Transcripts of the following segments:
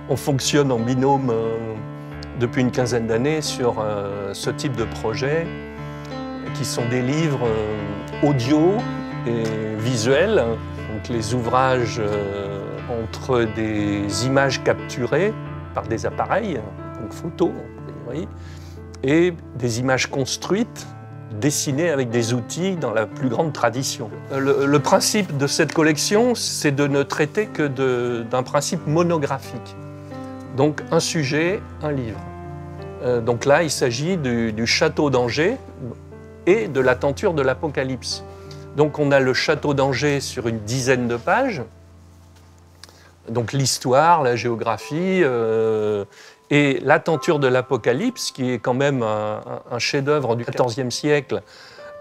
On fonctionne en binôme depuis une quinzaine d'années sur ce type de projet qui sont des livres audio et visuels. Donc les ouvrages entre des images capturées par des appareils, donc photos, oui, et des images construites, dessinées avec des outils dans la plus grande tradition. Le principe de cette collection, c'est de ne traiter que d'un principe monographique. Donc un sujet, un livre. Donc là, il s'agit du château d'Angers et de la tenture de l'Apocalypse. Donc on a le château d'Angers sur une dizaine de pages, donc l'histoire, la géographie, et la tenture de l'Apocalypse, qui est quand même un chef-d'œuvre du XIVe siècle,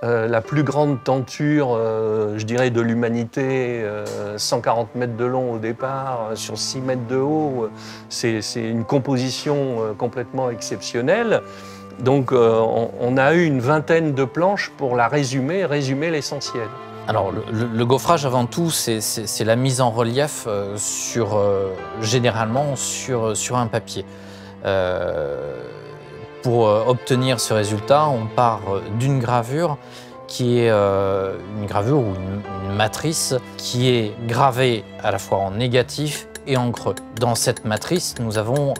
la plus grande tenture, je dirais, de l'humanité, 140 mètres de long au départ, sur 6 mètres de haut. C'est une composition complètement exceptionnelle. Donc on a eu une vingtaine de planches pour la résumer l'essentiel. Alors le gaufrage, avant tout, c'est la mise en relief généralement sur un papier. Pour obtenir ce résultat, on part d'une gravure qui est une gravure ou une matrice qui est gravée à la fois en négatif et en creux. Dans cette matrice, nous avons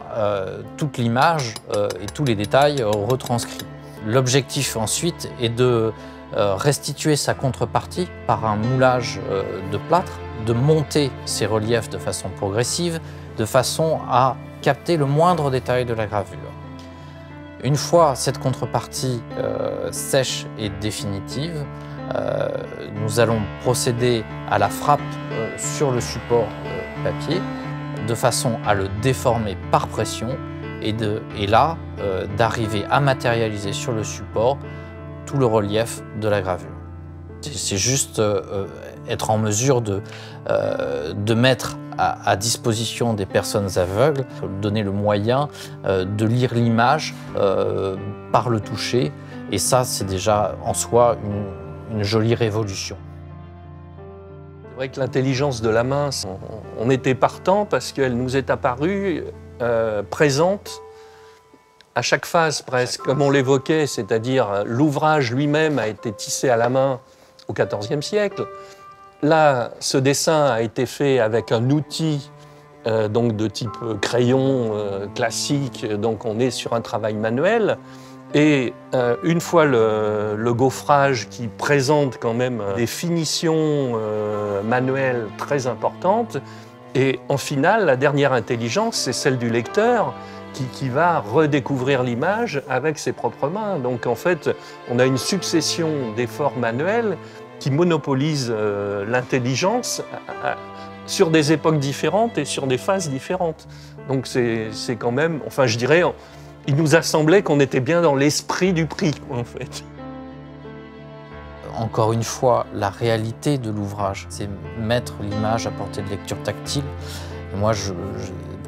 toute l'image et tous les détails retranscrits. L'objectif ensuite est de restituer sa contrepartie par un moulage de plâtre, de monter ces reliefs de façon progressive, de façon à capter le moindre détail de la gravure. Une fois cette contrepartie sèche et définitive, nous allons procéder à la frappe sur le support papier de façon à le déformer par pression et là d'arriver à matérialiser sur le support tout le relief de la gravure. C'est juste être en mesure de mettre à disposition des personnes aveugles, donner le moyen de lire l'image par le toucher. Et ça, c'est déjà en soi une jolie révolution. C'est vrai que l'intelligence de la main, on était partant parce qu'elle nous est apparue présente à chaque phase presque. Comme on l'évoquait, c'est-à-dire l'ouvrage lui-même a été tissé à la main au XIVe siècle. Là, ce dessin a été fait avec un outil donc de type crayon classique, donc on est sur un travail manuel. Et une fois le gaufrage qui présente quand même des finitions manuelles très importantes, et en finale, la dernière intelligence, c'est celle du lecteur qui va redécouvrir l'image avec ses propres mains. Donc en fait, on a une succession d'efforts manuels qui monopolise l'intelligence sur des époques différentes et sur des phases différentes. Donc c'est quand même, enfin je dirais, il nous a semblé qu'on était bien dans l'esprit du prix, en fait. Encore une fois, la réalité de l'ouvrage, c'est mettre l'image à portée de lecture tactile. Et moi,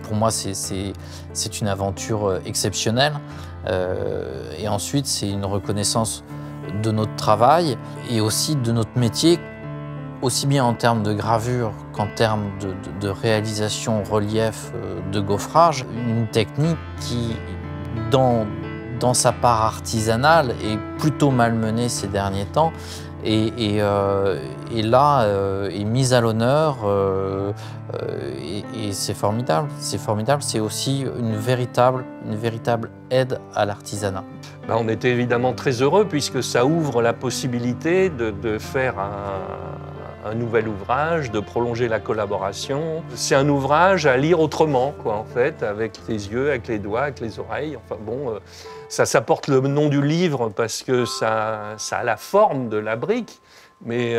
pour moi, c'est une aventure exceptionnelle. Et ensuite, c'est une reconnaissance de notre travail et aussi de notre métier, aussi bien en termes de gravure qu'en termes de réalisation relief de gaufrage. Une technique qui, dans sa part artisanale, est plutôt malmenée ces derniers temps et là est mise à l'honneur et c'est formidable. C'est formidable, c'est aussi une véritable aide à l'artisanat. On était évidemment très heureux puisque ça ouvre la possibilité de faire un nouvel ouvrage, de prolonger la collaboration. C'est un ouvrage à lire autrement, quoi, en fait, avec les yeux, avec les doigts, avec les oreilles. Enfin bon, ça porte le nom du livre parce que ça a la forme de la brique, mais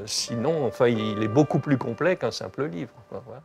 sinon, enfin, il est beaucoup plus complet qu'un simple livre, quoi, voilà.